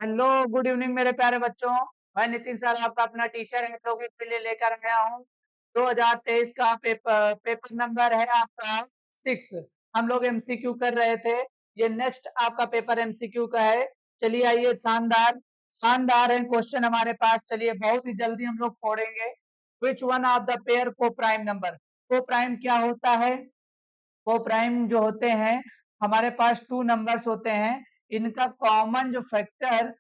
Hello, good evening मेरे प्यारे बच्चों। मैं नितिन सर आपका अपना टीचर है, लोगों के लिए लेकर आया हूँ 2023 का पेपर नंबर है आपका 6। हम लोग एमसीक्यू कर रहे थे। ये नेक्स्ट आपका पेपर एमसीक्यू का है। चलिए आइए, शानदार शानदार है क्वेश्चन हमारे पास। चलिए बहुत ही जल्दी हम लोग फोड़ेंगे। Which one of the pair coprime number. Coprime क्या होता है? को प्राइम जो होते हैं, हमारे पास टू नंबर्स होते हैं। इनका कॉमन फैक्टर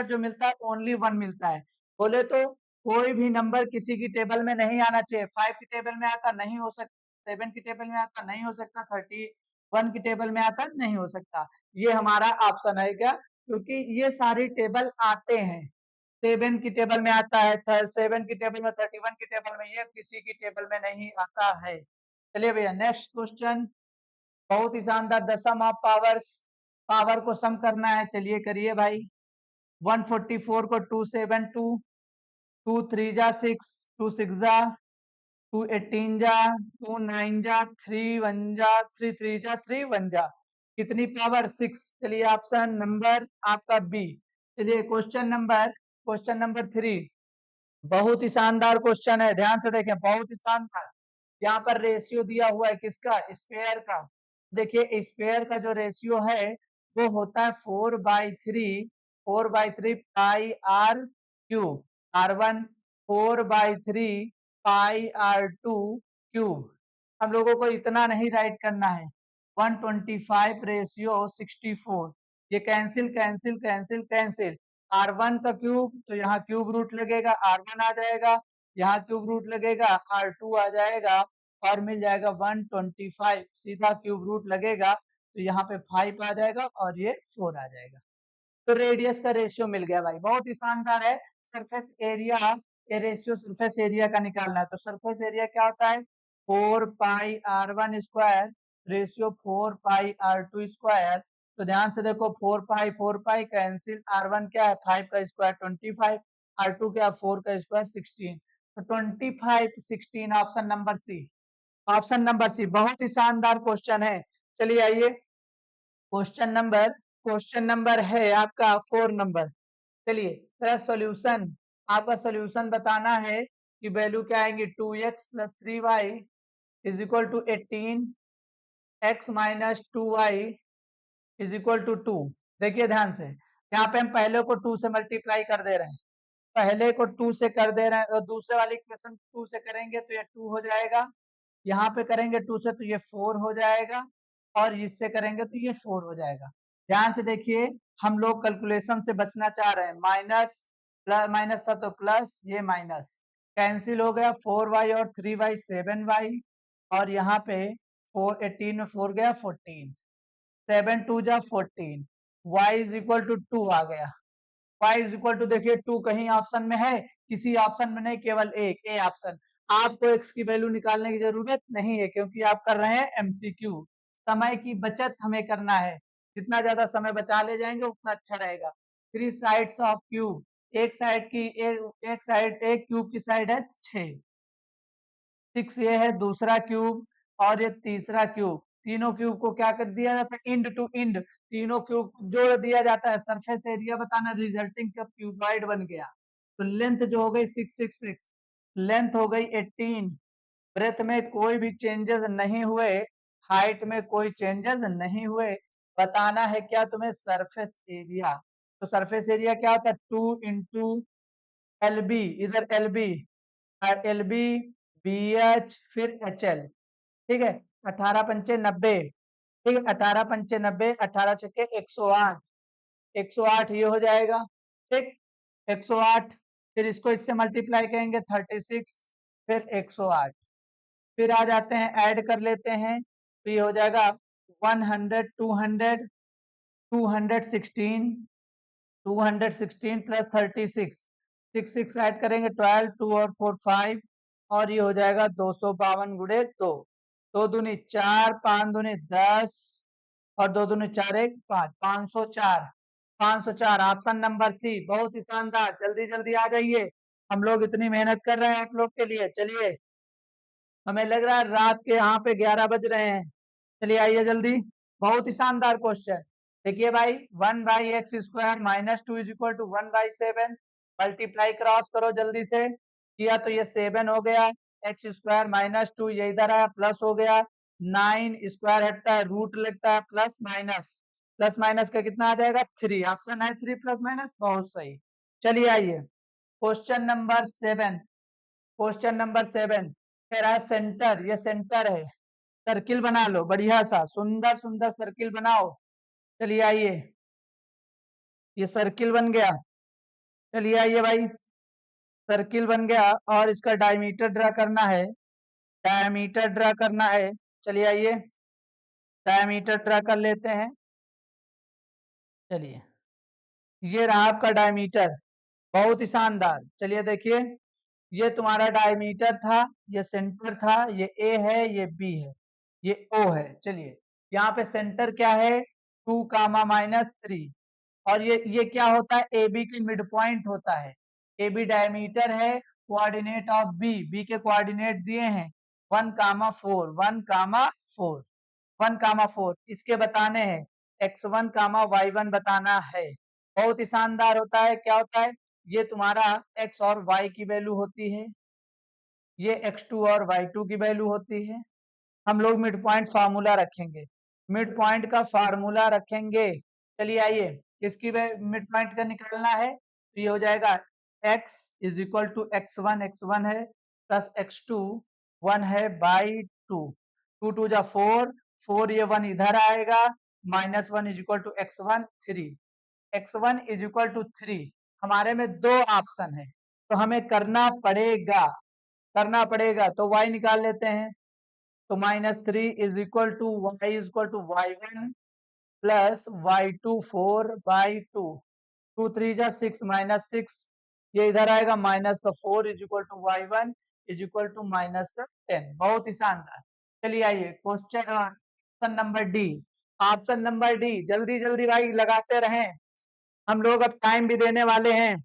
जो मिलता है ओनली वन मिलता है। बोले तो कोई भी नंबर किसी की टेबल में नहीं आना चाहिए। 5 की टेबल में आता नहीं हो सकता, 7 की टेबल में आता नहीं हो सकता, 31 की टेबल में आता नहीं हो सकता। ये हमारा ऑप्शन है क्या? क्योंकि ये सारी टेबल आते हैं। 7 की टेबल में आता है, 7 की टेबल में, 31 की टेबल में, ये किसी की टेबल में नहीं आता है। चलिए भैया नेक्स्ट क्वेश्चन। बहुत ही शानदार, the sum of powers. Power को सम करना है, चलिए करिए भाई। 144 को 2 7 2, 2 3 जा 6, 2 6 जा, 2 18 जा, 2 9 जा, 3 1 जा, 3 3 जा 3 1 जा। कितनी पावर? 6। चलिए ऑप्शन नंबर आपका बी। चलिए क्वेश्चन नंबर 3। बहुत ही शानदार क्वेश्चन है, ध्यान से देखें, बहुत ही शानदार। यहाँ पर रेशियो दिया हुआ है किसका? स्पेयर का। देखिए स्पेयर का जो रेशियो है वो होता है 4/3 pi R cube R1, 4/3 pi R2 cube. हम लोगों को इतना नहीं राइट करना है। 125/64। ये cancel cancel cancel cancel. R1 का क्यूब तो यहाँ क्यूब रूट लगेगा, R1 आ जाएगा, यहाँ क्यूब रूट लगेगा, R2 आ जाएगा, और मिल जाएगा 125। सीधा क्यूब रूट लगेगा तो यहाँ पे 5 आ जाएगा और ये 4 आ जाएगा। तो रेडियस का रेशियो मिल गया भाई, बहुत ही शानदार है। सरफेस एरिया, ये रेशियो सरफेस एरिया का निकालना है। तो सरफेस एरिया क्या होता है? 4 पाई R1 स्क्वायर रेशियो 4 पाई R2 स्क्वायर। तो ध्यान से देखो, 4 पाई कैंसिल, R1 क्या है? 5 का स्क्वायर 25, R2 क्या है? 4 का स्क्वायर 16। तो 25 16, option number C. Option number C, बहुत ही शानदार क्वेश्चन है। चलिए आइए, क्वेश्चन नंबर है आपका 4 नंबर। चलिए मेरा सॉल्यूशन, आपका सॉल्यूशन बताना है कि वैल्यू क्या आएंगी। 2x + 3y = 18, x - 2y = 2। देखिए ध्यान से, यहाँ पे हम पहले को 2 से मल्टीप्लाई कर दे रहे हैं, पहले को 2 से कर दे रहे हैं, और दूसरे वाली इक्वेशन 2 से करेंगे तो ये 2 हो जाएगा। यहाँ पे करेंगे 2 से तो ये 4 हो जाएगा, और इससे करेंगे तो ये 4 हो जाएगा। ध्यान से देखिए, हम लोग कैलकुलेशन से बचना चाह रहे हैं। माइनस प्लस, माइनस था तो प्लस, ये माइनस कैंसिल हो गया। 4y और 3y 7y, और यहाँ पे 18 में 4 गया 14, 7 2 जा 14, y = 2 आ गया। y = देखिए 2 कहीं ऑप्शन में है? किसी ऑप्शन में नहीं, केवल एक ए ऑप्शन। आपको x की वैल्यू निकालने की जरूरत नहीं है, क्योंकि आप कर रहे हैं एमसीक्यू। समय की बचत हमें करना है, जितना ज्यादा समय बचा ले जाएंगे उतना अच्छा रहेगा। 3 साइड्स ऑफ क्यूब, एक क्यूब की साइड है 6, 6 ये है दूसरा क्यूब, और ये तीसरा क्यूब। तीनों क्यूब को क्या कर दिया जाता है? इंड टू इंड, तीनों क्यूब जोड़ दिया जाता है। सरफेस एरिया बताना, रिजल्टिंग का क्यूबॉइड बन गया। तो लेंथ जो हो गई 666, लेंथ हो गई 18, ब्रेथ में कोई भी चेंजेस नहीं हुए, हाइट में कोई चेंजेस नहीं हुए। बताना है क्या तुम्हें? Surface area. तो सरफेस एरिया क्या होता है? 2 × LB, इधर LB, LB, BH, फिर HL। ठीक है, 18 पंचे 90। ठीक है, 18 पंचे 90, 18 छक्के 108, 108 ये हो जाएगा। ठीक, 108, फिर इसको इससे मल्टीप्लाई करेंगे 36, फिर 108, फिर आ जाते हैं, ऐड कर लेते हैं, तो ये हो जाएगा 100, 200, 216, 216 + 36, 6 6 ऐड करेंगे 12, 2 और 4 5, और ये हो जाएगा 252 गुणे 2। 2 दूनी 4, 5 दूनी 10, और 2 दूनी 4 1 5, 504, 504, ऑप्शन नंबर सी। बहुत ही शानदार, जल्दी जल्दी आ जाइए, हम लोग इतनी मेहनत कर रहे हैं आप लोग के लिए। चलिए, हमें लग रहा है रात के यहाँ पे 11 बज रहे हैं। चलिए आइए जल्दी, बहुत ही शानदार क्वेश्चन। देखिए भाई 1/x² minus 2 is equal to 1/7। Multiply cross करो जल्दी से, किया तो ये 7 हो गया, x² माइनस 2 ये इधर आया प्लस हो गया, 9 स्क्वायर हटता है रूट लगता है, प्लस माइनस का कितना आ जाएगा 3। ऑप्शन है 3 प्लस माइनस, बहुत सही। चलिए आइए क्वेश्चन नंबर 7। क्वेश्चन नंबर 7 कह रहा है सेंटर, ये सेंटर है, सर्किल बना लो बढ़िया सा, सुंदर सुंदर सर्किल बनाओ। चलिए आइए, ये सर्किल बन गया। चलिए आइए भाई, सर्किल बन गया और इसका डायमीटर ड्रा करना है, डायमीटर ड्रा करना है। चलिए आइए डायमीटर ड्रा कर लेते हैं। चलिए ये रहा आपका डायमीटर, बहुत ही शानदार। चलिए देखिए, ये तुम्हारा डायमीटर था, ये सेंटर था, ये ए है, ये बी है, ये ओ है। चलिए यहाँ पे सेंटर क्या है 2, -3, और ये क्या होता है ए बी के मिड पॉइंट होता है। ए बी डायमीटर है, कोऑर्डिनेट ऑफ बी, बी के कोऑर्डिनेट दिए हैं 1,4, 1,4, 1,4 इसके बताने हैं, x1, y1 बताना है। बहुत ही शानदार होता है। क्या होता है, ये तुम्हारा x और y की वैल्यू होती है, ये x2 और y2 की वैल्यू होती है। हम लोग मिड पॉइंट फार्मूला रखेंगे, मिड पॉइंट का फार्मूला रखेंगे। चलिए आइए, किसकी मिड पॉइंट का निकालना है, तो ये हो जाएगा x is equal to x1 है प्लस x2 1 है बाई 2, 2 2 जा 4, 4 ये 1 इधर आएगा, -1 is equal to x1 3, x1 is equal to 3। हमारे में दो ऑप्शन है तो हमें करना पड़ेगा, तो y निकाल लेते हैं। तो -3 is equal to y is equal to y1 plus y2 4/2, 2 3 जा 6 -6 ये इधर आएगा, माइनस का 4 is equal to y1 is equal to minus का 10। बहुत ही शानदार। चलिए आइए question option number D, option number D, जल्दी जल्दी भाई लगाते रहें, हम लोग अब टाइम भी देने वाले हैं।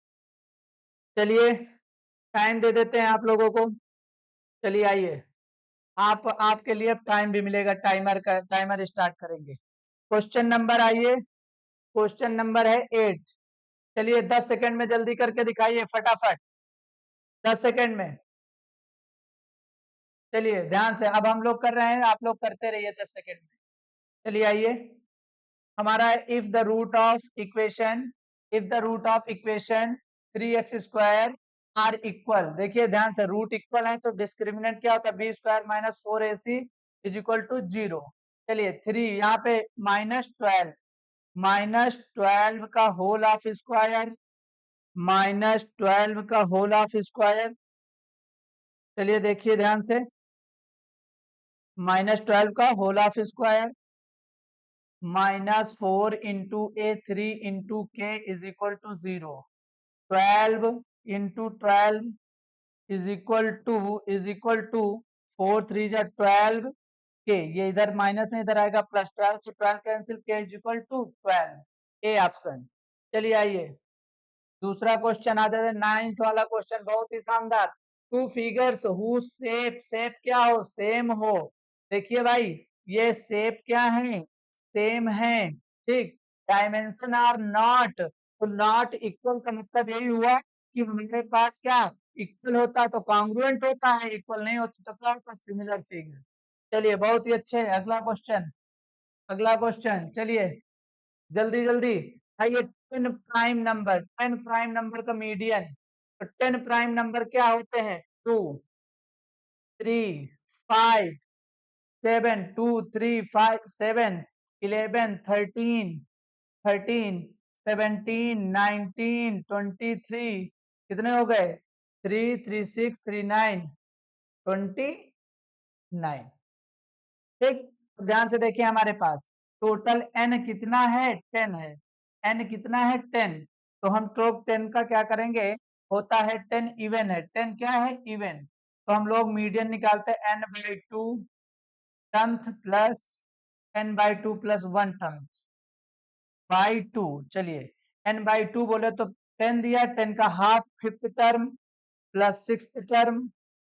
चलिए टाइम दे देते हैं आप लोगों को। चलिए आइए, आप आपके लिए अब टाइम भी मिलेगा, टाइमर स्टार्ट करेंगे। क्वेश्चन नंबर आइए, क्वेश्चन नंबर है 8। चलिए 10 सेकंड में जल्दी करके दिखाइए फटाफट, 10 सेकंड में। चलिए ध्यान से, अब हम लोग कर रहे हैं, आप लोग करते रहिए 10 सेकंड में। चलिए आइए, हमारा if the root of equation, if the root of equation 3x² are equal, देखिए ध्यान से, रूट इक्वल है तो डिस्क्रिमिनेंट क्या होता है b² - 4ac is equal to 0। चलिए 3 यहाँ पे -12, -12 का होल ऑफ स्क्वायर, -12 का होल ऑफ स्क्वायर। चलिए देखिए ध्यान से, -12 का whole of square, -4 into A 3 into K is equal to 0, 12 into 12 is equal to 4 3 जा 12 के, ये इधर माइनस में इधर आएगा प्लस 12 से 12 cancel, K is equal to 12, A option. चलिए आइए दूसरा क्वेश्चन आ जाता है, 9th वाला क्वेश्चन, बहुत ही शानदार। टू फिगर्स हु शेप क्या हो, सेम हो। देखिए भाई ये शेप क्या है, सेम है, ठीक, डायमेंशन आर नॉट, तो नॉट इक्वल का मतलब यही हुआ कि हमारे पास क्या इक्वल होता तो कॉन्ग्रुएंट होता है, इक्वल नहीं होता तो क्या होता, सिमिलर फिगर। चलिए बहुत ही अच्छे, अगला क्वेश्चन, अगला क्वेश्चन। चलिए जल्दी जल्दी आइए, 10 प्राइम नंबर, 10 प्राइम नंबर का मीडियन, तो 10 प्राइम नंबर क्या होते हैं 2 3 5 7, 2 3 5 7 11 13 13 17 19 23, कितने हो गए 3 3 6 3 9 29। ठीक, ध्यान से देखिए, हमारे पास टोटल n कितना है 10 है, n कितना है 10, तो हम टॉप 10 का क्या करेंगे, होता है 10 इवन है, 10 क्या है इवन, तो हम लोग मीडियन निकालते हैं n/2 terms plus n/2 plus 1 term by 2। चलिए n/2 बोले तो 10 दिया, 10 का half fifth term plus six term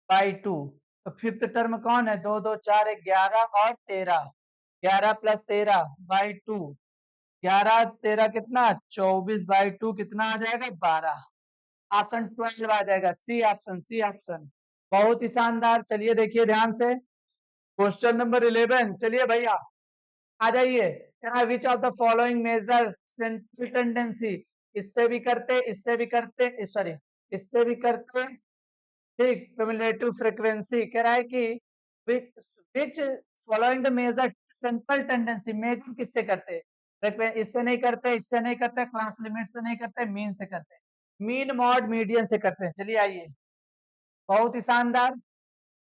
by 2, तो फिफ्थ टर्म कौन है, 2 2 4 11 और 13, 11 प्लस 13 बाई 2, 11 13 कितना 24/2 कितना आ जाएगा 12। ऑप्शन 12 आ जाएगा, सी ऑप्शन, सी ऑप्शन। बहुत ही शानदार। चलिए देखिए ध्यान से क्वेश्चन नंबर 11। चलिए भैया आ जाइए। Which of the following measure central tendency. इससे भी करते, इससे भी करते, सॉरी इससे भी करते। ठीक, क्युमुलेटिव फ्रीक्वेंसी कह रहा है कि which following the measure central tendency. Measure किससे करते, इससे नहीं करते, इससे नहीं करते, क्लास लिमिट से नहीं करते, मीन से करते, मीन मॉड मीडियन से करते हैं। चलिए आइए, बहुत ही शानदार।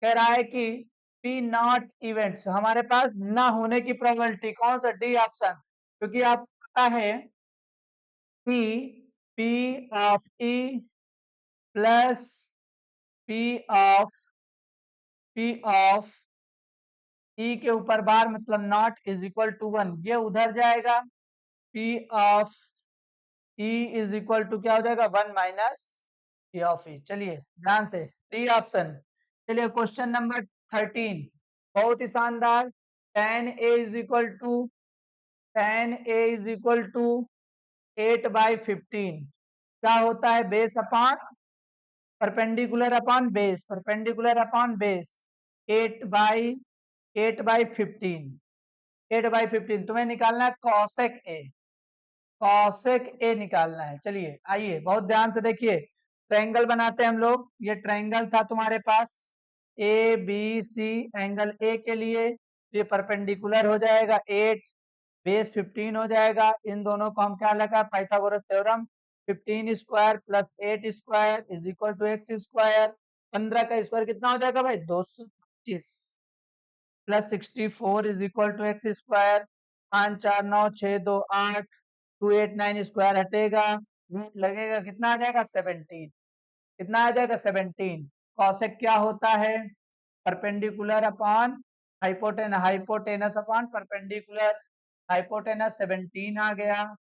कह रहा है कि पी नॉट इवेंट्स, हमारे पास ना होने की प्रोबेबिलिटी कौन सा, डी ऑप्शन। क्योंकि आपको पता है कि P of E plus P of E के ऊपर बार मतलब नॉट इज इक्वल टू 1, ये उधर जाएगा। P of E is equal to क्या हो जाएगा 1 माइनस पी ऑफ ई। चलिए ध्यान से, डी ऑप्शन। चलिए क्वेश्चन नंबर 13, बहुत ही शानदार। tan a is equal to 8/15 क्या होता है, base upon perpendicular upon base, perpendicular upon base. 8/15, 8/15 तुम्हें निकालना है कॉसेक ए, कॉसेक ए निकालना है। चलिए आइए, बहुत ध्यान से देखिए। ट्रायंगल बनाते हैं हम लोग। ये ट्रायंगल था तुम्हारे पास A B C, angle A के लिए ये परपेंडिकुलर हो जाएगा 8, बेस 15 हो जाएगा। इन दोनों को हम क्या लगा, Pythagoras theorem. 15 square plus 8 square is equal to x square. 15 का स्क्वायर कितना हो जाएगा भाई 225 प्लस 64 इज इक्वल टू एक्स स्क्वायर। 5 4 9 6 2 8, 289 स्क्वायर हटेगा, लगेगा कितना आ जाएगा 17। कितना आ जाएगा 17। कॉसेक क्या होता है, perpendicular upon hypotenuse, hypotenuse upon perpendicular. Hypotenuse 17 आ गया,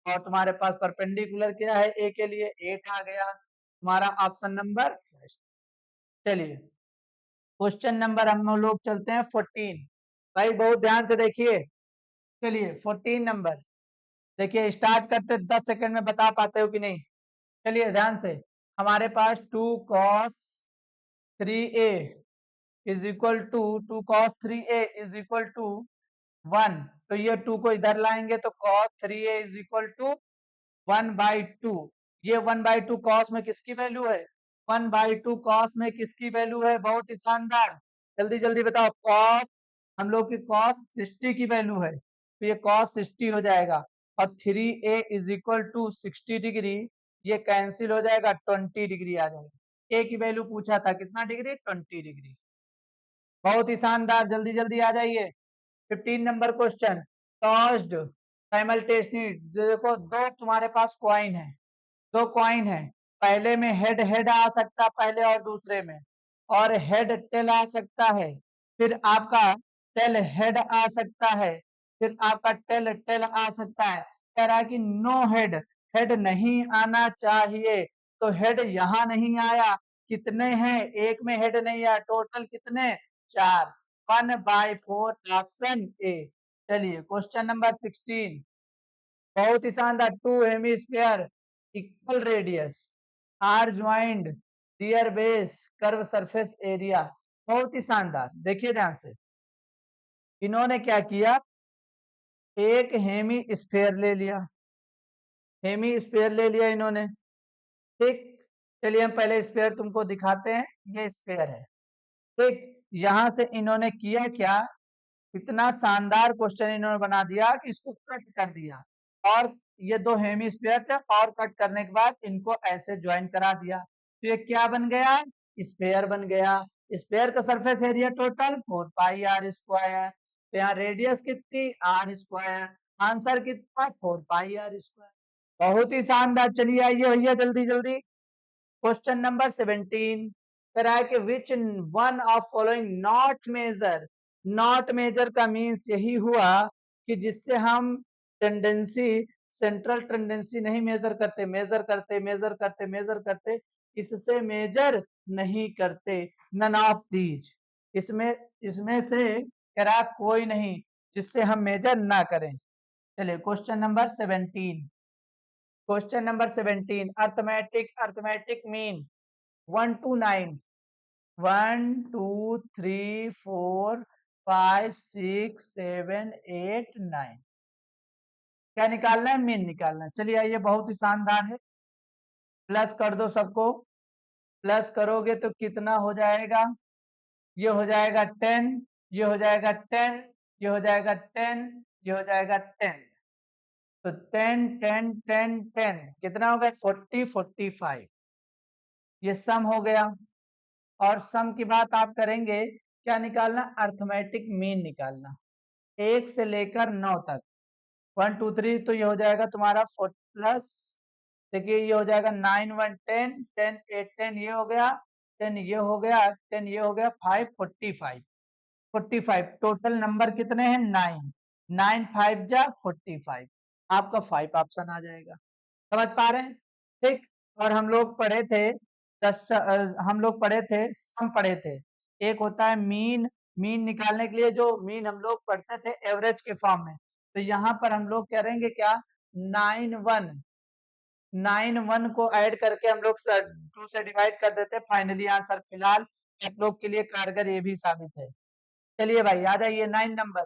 और तुम्हारे पास परपेंडिकुलर क्या है ए के लिए 8 आ गया। तुम्हारा ऑप्शन नंबर फर्स्ट। चलिए क्वेश्चन नंबर हम लोग चलते हैं 14। भाई बहुत ध्यान से देखिए। चलिए 14 नंबर देखिए, स्टार्ट करते 10 सेकंड में बता पाते हो कि नहीं। चलिए ध्यान से, हमारे पास 2 cos 3a is equal to 2 cos 3a is equal to 1। तो ये 2 को इधर लाएंगे तो cos 3a is equal to 1/2। ये 1/2 कॉस में किसकी वैल्यू है, 1/2 कॉस में किसकी वैल्यू है, बहुत ही शानदार। जल्दी जल्दी बताओ, कॉस हम लोग की cos 60 की वैल्यू है, तो ये cos 60 हो जाएगा। और 3a is equal to 60 degree, ये कैंसिल हो जाएगा, 20 डिग्री आ जाएगा। a की वैल्यू पूछा था कितना डिग्री, 20 डिग्री। बहुत ही शानदार, जल्दी जल्दी आ जाइए। 15 नंबर क्वेश्चन, टॉस्ड साइमल्टेनियसली। देखो दो तुम्हारे पास कॉइन है, दो कॉइन है, पहले में हेड हेड आ सकता है पहले और दूसरे में, और हेड टेल आ सकता है, फिर आपका टेल हेड आ सकता है, फिर आपका टेल टेल आ सकता है। कह रहा है कि नो हेड, हेड नहीं आना चाहिए, तो हेड यहाँ नहीं आया। कितने हैं, एक में हेड नहीं आया, टोटल कितने 4, 1/4 ऑप्शन ए। चलिए क्वेश्चन नंबर 16, बहुत ही शानदार। 2 hemisphere equal radius R joined near base curve surface area. बहुत ही शानदार, देखिए ध्यान से। इन्होंने क्या किया, एक हेमी स्फीयर ले लिया, हेमी स्फीयर ले लिया इन्होंने। ठीक, चलिए हम पहले स्फीयर तुमको दिखाते हैं, ये स्फीयर है। ठीक, यहां से इन्होंने किया क्या, इतना शानदार क्वेश्चन इन्होंने बना दिया कि इसको कट कर दिया, और ये दो हेमिस्फीयर थे, और कट करने के बाद इनको ऐसे ज्वाइन करा दिया, तो ये क्या बन गया, स्फीयर बन गया। स्फीयर का सरफेस एरिया टोटल 4πr²। तो यहाँ रेडियस कितनी r², आंसर कितना 4πr²। बहुत ही शानदार। चलिए आइए भैया जल्दी जल्दी, क्वेश्चन नंबर 17 कह रहा है कि which one of following not measure. Not measure का मीन्स यही हुआ कि जिससे हम टेंडेंसी, सेंट्रल टेंडेंसी नहीं मेजर करते, मेजर करते मेजर करते मेजर करते, इससे मेजर नहीं करते। नन ऑफ दीज, इसमें इसमें से कह रहा कोई नहीं जिससे हम मेजर ना करें। चलिए question number 17। Question number 17 arithmetic mean 1 to 9, 1 2 3 4 5 6 7 8 9। क्या निकालना है? मीन निकालना है। चलिए आइए, बहुत ही शानदार है। प्लस कर दो सबको। प्लस करोगे तो कितना हो जाएगा? ये हो जाएगा 10, ये हो जाएगा 10, ये हो जाएगा 10, ये हो जाएगा 10। तो 10 10 10 10 कितना हो गया? 40 45। ये सम हो गया। और सम की बात आप करेंगे, क्या निकालना? अर्थमेटिक मीन निकालना, 1 से लेकर 9 तक। 1 2 3 तो ये हो जाएगा तुम्हारा प्लस, देखिए ये हो जाएगा 9 1 10 10 8 10, ये हो गया 10, ये हो गया 10, ये हो गया 5 45। 45 टोटल नंबर कितने हैं? 9। 9 5 जा 45। आपका 5 ऑप्शन आ जाएगा। समझ पा रहे हैं? ठीक। और हम लोग पढ़े थे हम लोग पढ़े थे, सम पढ़े थे। एक होता है मीन। मीन निकालने के लिए जो मीन हम लोग पढ़ते थे एवरेज के फॉर्म में, तो यहाँ पर हम लोग करेंगे क्या? 9 1 9 1 को ऐड करके हम लोग 2 से डिवाइड कर देते। फाइनली आंसर फिलहाल आप लोग के लिए कारगर ये भी साबित है। चलिए भाई आ जाइए 9 number.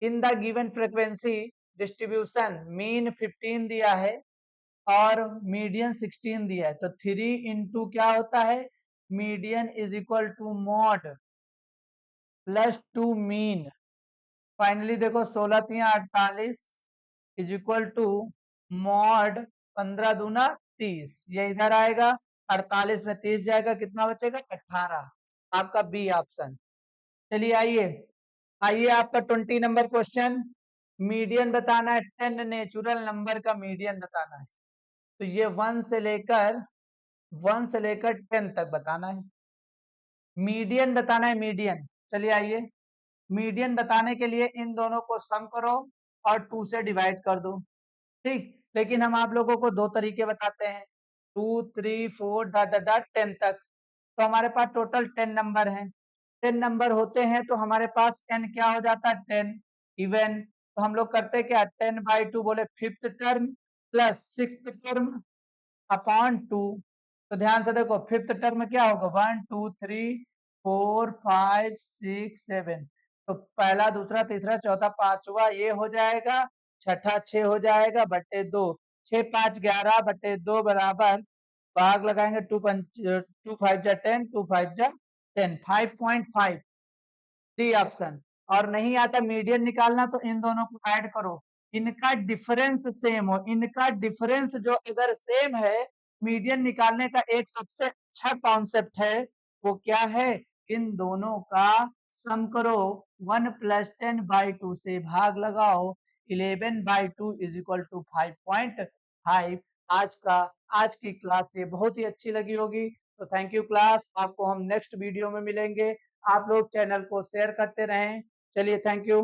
In the given frequency distribution mean 15 दिया है और मीडियन 16 दिया है, तो 3 इंटू क्या होता है? Median is equal to mode plus 2 mean. Finally देखो 16 3 48 इज इक्वल टू मॉड 15 दूना 30। ये इधर आएगा, 48 में 30 जाएगा, कितना बचेगा? 18। आपका बी ऑप्शन। चलिए आइए, आइए आपका 20 नंबर क्वेश्चन। मीडियन बताना है, 10 नेचुरल नंबर का मीडियन बताना है। तो ये 1 से लेकर 10 तक बताना है। मीडियन बताना है, मीडियन। चलिए आइए, मीडियन बताने के लिए इन दोनों को सम करो और 2 से डिवाइड कर दो। ठीक, लेकिन हम आप लोगों को दो तरीके बताते हैं, 2 3 4 डॉट डॉट डॉट 10 तक। तो हमारे पास टोटल 10 नंबर हैं। 10 नंबर होते हैं तो हमारे पास n क्या हो जाता है? 10 इवन। तो हम लोग करते क्या? 10/2 बोले fifth term plus sixth term upon 2। तो ध्यान से देखो, फिफ्थ टर्म क्या होगा? 1 2 3 4 5 6 7। तो पहला दूसरा तीसरा चौथा पांचवा ये हो जाएगा, छठा 6 हो जाएगा बटे 2। 6 5 11 बटे 2 बराबर, भाग लगाएंगे 2 5 जा 10, 2 5 जा 10, 5.5। D option. और नहीं आता मीडियन निकालना तो इन दोनों को ऐड करो, इनका डिफरेंस सेम हो। इनका डिफरेंस जो अगर सेम है, मीडियन निकालने का एक सबसे अच्छा कॉन्सेप्ट है, वो क्या है? इन दोनों का सम करो, 1 + 10/2 से भाग लगाओ, 11/2 इज इक्वल टू 5.5। आज की क्लास ये बहुत ही अच्छी लगी होगी। तो थैंक यू क्लास, आपको हम नेक्स्ट वीडियो में मिलेंगे। आप लोग चैनल को शेयर करते रहें। चलिए थैंक यू।